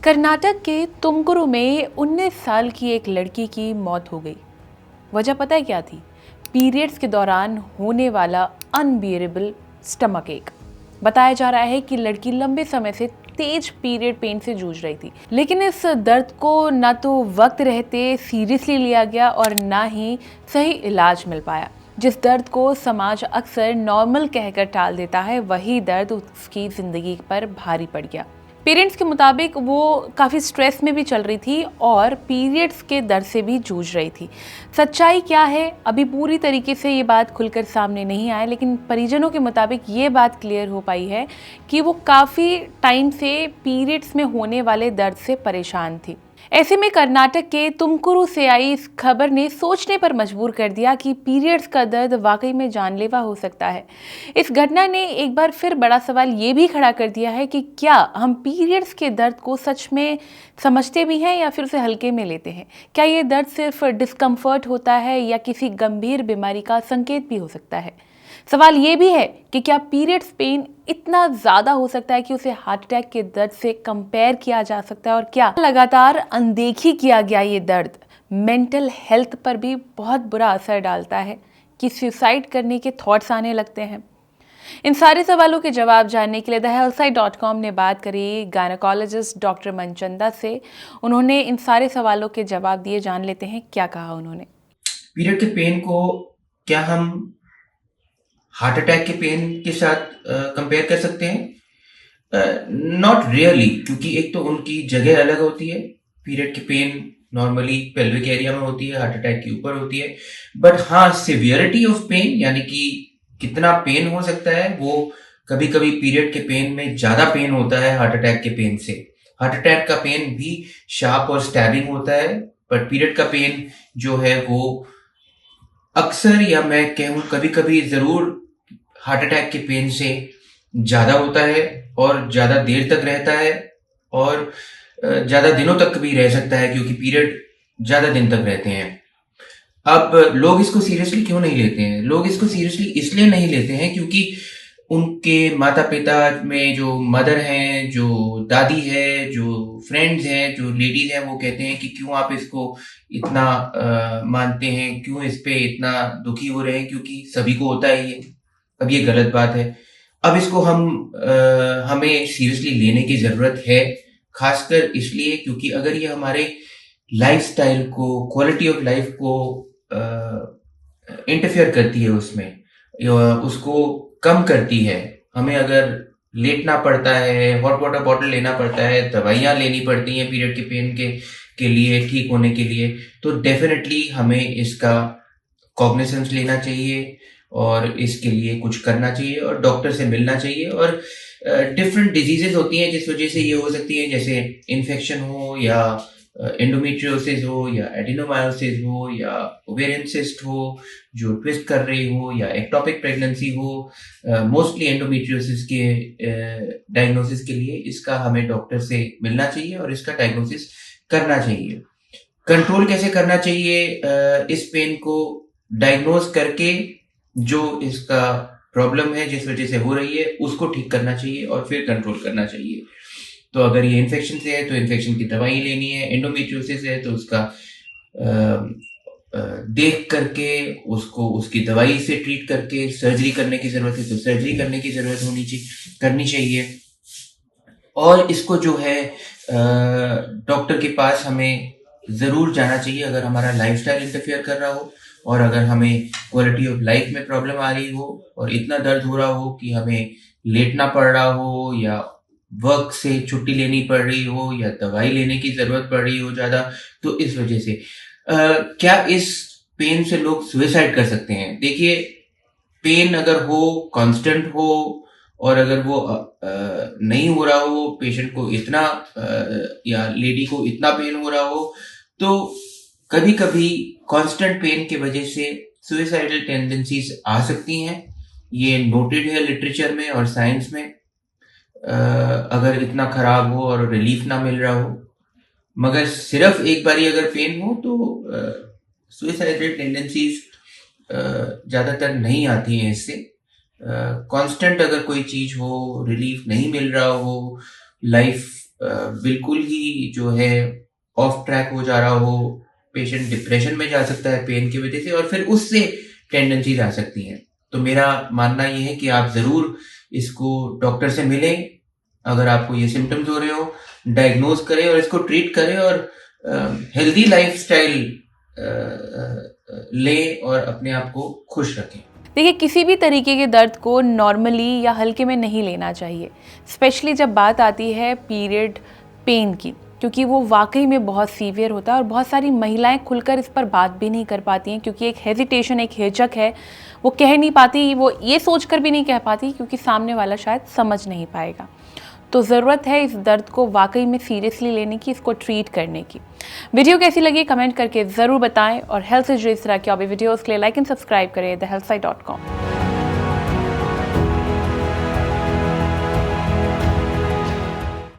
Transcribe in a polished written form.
कर्नाटक के तुमकुरु में 19 साल की एक लड़की की मौत हो गई। वजह पता है क्या थी? पीरियड्स के दौरान होने वाला अनबियरेबल स्टमक एक। बताया जा रहा है कि लड़की लंबे समय से तेज पीरियड पेन से जूझ रही थी, लेकिन इस दर्द को ना तो वक्त रहते सीरियसली लिया गया और ना ही सही इलाज मिल पाया। जिस दर्द को समाज अक्सर नॉर्मल कहकर टाल देता है, वही दर्द उसकी जिंदगी पर भारी पड़ गया। पेरेंट्स के मुताबिक वो काफ़ी स्ट्रेस में भी चल रही थी और पीरियड्स के दर्द से भी जूझ रही थी। सच्चाई क्या है, अभी पूरी तरीके से ये बात खुलकर सामने नहीं आया, लेकिन परिजनों के मुताबिक ये बात क्लियर हो पाई है कि वो काफ़ी टाइम से पीरियड्स में होने वाले दर्द से परेशान थी। ऐसे में कर्नाटक के तुमकुरु से आई इस खबर ने सोचने पर मजबूर कर दिया कि पीरियड्स का दर्द वाकई में जानलेवा हो सकता है। इस घटना ने एक बार फिर बड़ा सवाल ये भी खड़ा कर दिया है कि क्या हम पीरियड्स के दर्द को सच में समझते भी हैं या फिर उसे हल्के में लेते हैं? क्या ये दर्द सिर्फ डिस्कम्फर्ट होता है या किसी गंभीर बीमारी का संकेत भी हो सकता है? सवाल ये भी है कि क्या पीरियड्स पेन इतना ज़्यादा हो सकता है कि उसे हार्ट अटैक के दर्द से कंपेयर किया जा सकता है, और क्या लगातार अनदेखी किया गया ये दर्द मेंटल हेल्थ पर भी बहुत बुरा असर डालता है कि सुसाइड करने के थॉट्स आने लगते हैं? इन सारे सवालों के जवाब जानने के लिए thehealthsite.com ने बात करी गायनेकोलॉजिस्ट डॉक्टर मनचंदा से। उन्होंने इन सारे सवालों के जवाब दिए, जान लेते हैं क्या कहा उन्होंने। पीरियड के पेन को क्या हम हार्ट अटैक के पेन के साथ कंपेयर कर सकते हैं? नॉट रियली, क्योंकि एक तो उनकी जगह अलग होती है। पीरियड की पेन नॉर्मली पेल्विक एरिया में होती है, हार्ट अटैक के ऊपर होती है। बट हाँ, सिवियरिटी ऑफ पेन यानी कि कितना पेन हो सकता है, वो कभी कभी पीरियड के पेन में ज्यादा पेन होता है हार्ट अटैक के पेन से। हार्ट अटैक का पेन भी शार्प और स्टैबिंग होता है, पर पीरियड का पेन जो है वो अक्सर, या मैं कहूँ कभी कभी जरूर, हार्ट अटैक के पेन से ज्यादा होता है और ज्यादा देर तक रहता है और ज्यादा दिनों तक भी रह सकता है, क्योंकि पीरियड ज्यादा दिन तक रहते हैं। अब लोग इसको सीरियसली क्यों नहीं लेते हैं? लोग इसको सीरियसली इसलिए नहीं लेते हैं क्योंकि उनके माता पिता में जो मदर हैं, जो दादी है, जो फ्रेंड्स हैं, जो लेडीज हैं, वो कहते हैं कि क्यों आप इसको इतना मानते हैं, क्यों इस पे इतना दुखी हो रहे हैं, क्योंकि सभी को होता है ये। अब ये गलत बात है। अब इसको हमें सीरियसली लेने की जरूरत है, खासकर इसलिए क्योंकि अगर ये हमारे लाइफस्टाइल को, क्वालिटी ऑफ लाइफ को इंटरफेयर करती है, उसमें या उसको कम करती है, हमें अगर लेटना पड़ता है, हॉट वाटर बॉटल लेना पड़ता है, दवाइयाँ लेनी पड़ती हैं पीरियड के पेन के लिए, ठीक होने के लिए, तो डेफिनेटली हमें इसका कॉग्निसेंस लेना चाहिए और इसके लिए कुछ करना चाहिए और डॉक्टर से मिलना चाहिए। और डिफरेंट डिजीजेस होती हैं जिस वजह से ये हो सकती है, जैसे इन्फेक्शन हो या एंडोमेट्रियोसिस हो या एडिनोमायोसिस हो या ओवेरियन सिस्ट हो जो ट्विस्ट कर रही हो, या एक्टोपिक प्रेगनेंसी हो। मोस्टली एंडोमेट्रियोसिस के डायग्नोसिस के लिए इसका हमें डॉक्टर से मिलना चाहिए और इसका डायग्नोसिस करना चाहिए। कंट्रोल कैसे करना चाहिए? इस पेन को डायग्नोज करके जो इसका प्रॉब्लम है, जिस वजह से हो रही है, उसको ठीक करना चाहिए और फिर कंट्रोल करना चाहिए। तो अगर ये इन्फेक्शन से है तो इन्फेक्शन की दवाई लेनी है, एंडोमेट्रियोसिस है तो उसका देख करके उसको उसकी दवाई से ट्रीट करके, सर्जरी करने की जरूरत है तो सर्जरी करने की जरूरत करनी चाहिए। और इसको जो है डॉक्टर के पास हमें जरूर जाना चाहिए अगर हमारा लाइफस्टाइल इंटरफेयर कर रहा हो और अगर हमें क्वालिटी ऑफ लाइफ में प्रॉब्लम आ रही हो और इतना दर्द हो रहा हो कि हमें लेटना पड़ रहा हो या वर्क से छुट्टी लेनी पड़ रही हो या दवाई लेने की जरूरत पड़ रही हो ज्यादा। तो इस वजह से क्या इस पेन से लोग सुसाइड कर सकते हैं? देखिए, पेन अगर हो, कांस्टेंट हो और अगर वो नहीं हो रहा हो, पेशेंट को इतना या लेडी को इतना पेन हो रहा हो, तो कभी कभी कांस्टेंट पेन की वजह से सुइसाइडल टेंडेंसीज आ सकती हैं। ये नोटेड है लिटरेचर में और साइंस में। अगर इतना खराब हो और रिलीफ ना मिल रहा हो, मगर सिर्फ एक बारी अगर पेन हो तो सुइसाइडल टेंडेंसीज ज्यादातर नहीं आती हैं इससे। कांस्टेंट अगर कोई चीज हो, रिलीफ नहीं मिल रहा हो, लाइफ बिल्कुल ही जो है ऑफ ट्रैक हो जा रहा हो, पेशेंट डिप्रेशन में जा सकता है पेन की वजह से, और फिर उससे टेंडेंसीज आ सकती हैं। तो मेरा मानना ये है कि आप ज़रूर इसको डॉक्टर से मिलें अगर आपको ये सिम्टम्स हो रहे हो, डायग्नोज करें और इसको ट्रीट करें, और हेल्दी लाइफस्टाइल लें और अपने आप को खुश रखें। देखिए, किसी भी तरीके के दर्द को नॉर्मली या हल्के में नहीं लेना चाहिए, स्पेशली जब बात आती है पीरियड पेन की, क्योंकि वो वाकई में बहुत सीवियर होता है और बहुत सारी महिलाएं खुलकर इस पर बात भी नहीं कर पाती हैं, क्योंकि एक हेजिटेशन, एक हिचक है, वो कह नहीं पाती, वो ये सोचकर भी नहीं कह पाती क्योंकि सामने वाला शायद समझ नहीं पाएगा। तो ज़रूरत है इस दर्द को वाकई में सीरियसली लेने की, इसको ट्रीट करने की। वीडियो कैसी लगी कमेंट करके ज़रूर बताएं, और हेल्थ से जुड़े इस तरह के और भी वीडियोज़ के लिए लाइक एंड सब्सक्राइब करें thehealthsite.com।